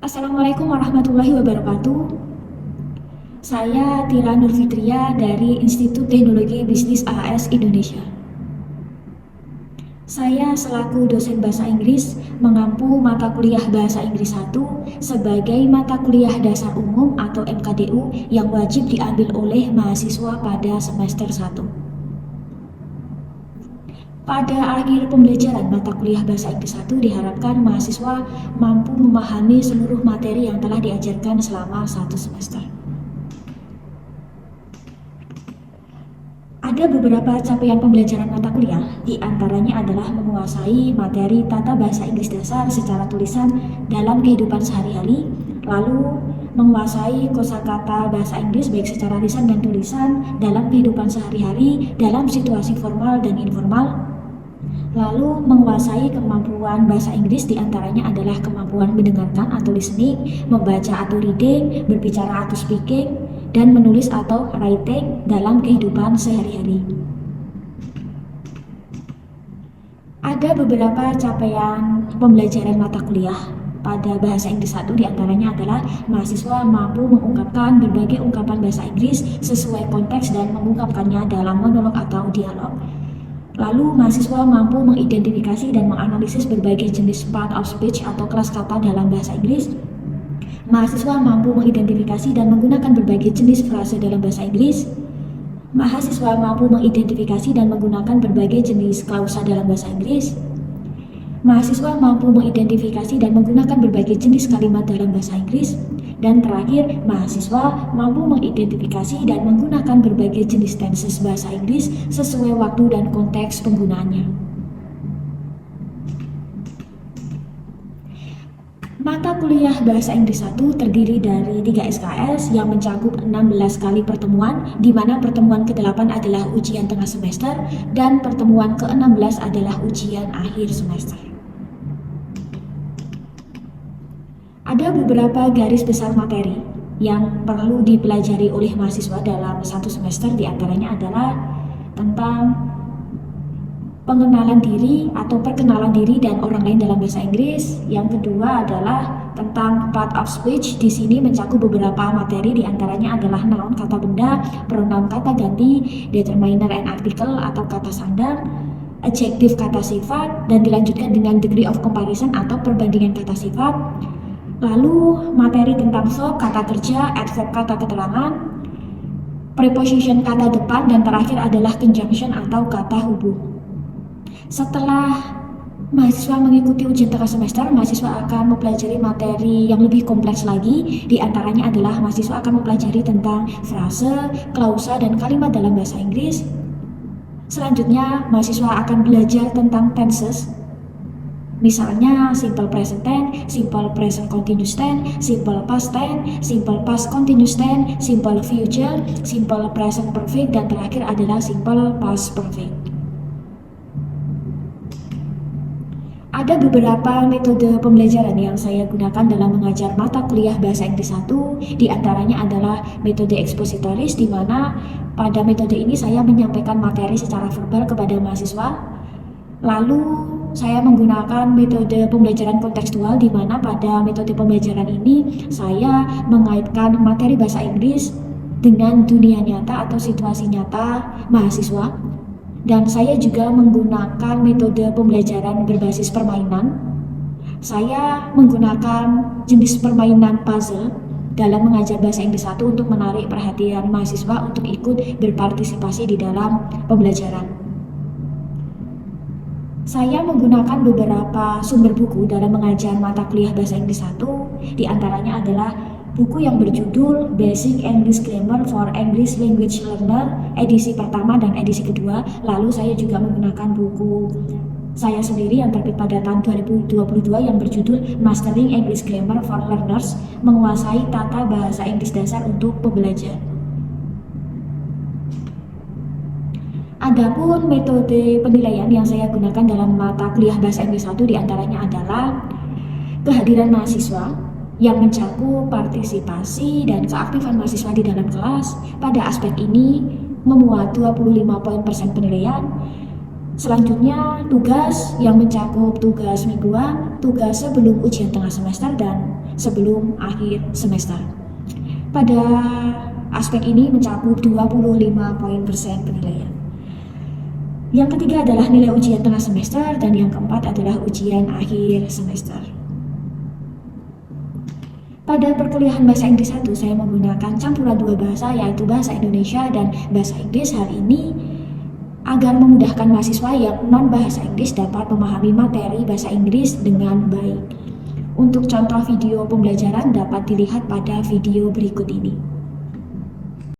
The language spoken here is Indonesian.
Assalamualaikum warahmatullahi wabarakatuh. Saya Tira Nurfitria dari Institut Teknologi Bisnis AS Indonesia. Saya selaku dosen bahasa Inggris mengampu mata kuliah bahasa Inggris 1 sebagai mata kuliah dasar umum atau MKDU yang wajib diambil oleh mahasiswa pada semester 1. Pada akhir pembelajaran mata kuliah bahasa Inggris 1 diharapkan mahasiswa mampu memahami seluruh materi yang telah diajarkan selama 1 semester. Ada beberapa capaian pembelajaran mata kuliah, di antaranya adalah menguasai materi tata bahasa Inggris dasar secara tulisan dalam kehidupan sehari-hari, lalu menguasai kosakata bahasa Inggris baik secara lisan dan tulisan dalam kehidupan sehari-hari dalam situasi formal dan informal, lalu menguasai kemampuan bahasa Inggris diantaranya adalah kemampuan mendengarkan atau listening, membaca atau reading, berbicara atau speaking, dan menulis atau writing dalam kehidupan sehari-hari. Ada beberapa capaian pembelajaran mata kuliah pada bahasa Inggris 1 diantaranya adalah mahasiswa mampu mengungkapkan berbagai ungkapan bahasa Inggris sesuai konteks dan mengungkapkannya dalam monolog atau dialog. Lalu mahasiswa mampu mengidentifikasi dan menganalisis berbagai jenis part of speech atau kelas kata dalam bahasa Inggris. Mahasiswa mampu mengidentifikasi dan menggunakan berbagai jenis frase dalam bahasa Inggris. Mahasiswa mampu mengidentifikasi dan menggunakan berbagai jenis klausa dalam bahasa Inggris. Mahasiswa mampu mengidentifikasi dan menggunakan berbagai jenis kalimat dalam bahasa Inggris. Dan terakhir, mahasiswa mampu mengidentifikasi dan menggunakan berbagai jenis tenses bahasa Inggris sesuai waktu dan konteks penggunaannya. Mata kuliah bahasa Inggris 1 terdiri dari 3 SKS yang mencakup 16 kali pertemuan, di mana pertemuan ke-8 adalah ujian tengah semester dan pertemuan ke-16 adalah ujian akhir semester. Ada beberapa garis besar materi yang perlu dipelajari oleh mahasiswa dalam satu semester, diantaranya adalah tentang pengenalan diri atau perkenalan diri dan orang lain dalam bahasa Inggris. Yang kedua adalah tentang part of speech. Di sini mencakup beberapa materi, diantaranya adalah noun kata benda, pronoun kata ganti, determiner and article atau kata sandang, adjective kata sifat, dan dilanjutkan dengan degree of comparison atau perbandingan kata sifat. Lalu materi tentang verb kata kerja, adverb kata keterangan, preposition kata depan, dan terakhir adalah conjunction atau kata hubung. Setelah mahasiswa mengikuti ujian tengah semester, mahasiswa akan mempelajari materi yang lebih kompleks lagi. Di antaranya adalah mahasiswa akan mempelajari tentang frase, klausa, dan kalimat dalam bahasa Inggris. Selanjutnya, mahasiswa akan belajar tentang tenses. Misalnya simple present tense, simple present continuous tense, simple past tense, simple past continuous tense, simple future, simple present perfect, dan terakhir adalah simple past perfect. Ada beberapa metode pembelajaran yang saya gunakan dalam mengajar mata kuliah bahasa Inggris 1. Di antaranya adalah metode ekspositoris, di mana pada metode ini saya menyampaikan materi secara verbal kepada mahasiswa. Lalu saya menggunakan metode pembelajaran kontekstual, di mana pada metode pembelajaran ini saya mengaitkan materi bahasa Inggris dengan dunia nyata atau situasi nyata mahasiswa. Dan saya juga menggunakan metode pembelajaran berbasis permainan. Saya menggunakan jenis permainan puzzle dalam mengajar bahasa Inggris 1 untuk menarik perhatian mahasiswa untuk ikut berpartisipasi di dalam pembelajaran. Saya menggunakan beberapa sumber buku dalam mengajar mata kuliah bahasa Inggris 1. Di antaranya adalah buku yang berjudul Basic English Grammar for English Language Learner edisi pertama dan edisi kedua. Lalu saya juga menggunakan buku saya sendiri yang terbit pada tahun 2022 yang berjudul Mastering English Grammar for Learners, menguasai tata bahasa Inggris dasar untuk pembelajar. Adapun metode penilaian yang saya gunakan dalam mata kuliah bahasa Inggris 1 diantaranya adalah kehadiran mahasiswa yang mencakup partisipasi dan keaktifan mahasiswa di dalam kelas. Pada aspek ini memuat 25 poin persen penilaian. Selanjutnya tugas yang mencakup tugas mingguan, tugas sebelum ujian tengah semester, dan sebelum akhir semester. Pada aspek ini mencakup 25 poin persen penilaian. Yang ketiga adalah nilai ujian tengah semester, dan yang keempat adalah ujian akhir semester. Pada perkuliahan bahasa Inggris 1, saya menggunakan campuran dua bahasa, yaitu bahasa Indonesia dan bahasa Inggris. Hal ini agar memudahkan mahasiswa yang non-bahasa Inggris dapat memahami materi bahasa Inggris dengan baik. Untuk contoh video pembelajaran dapat dilihat pada video berikut ini.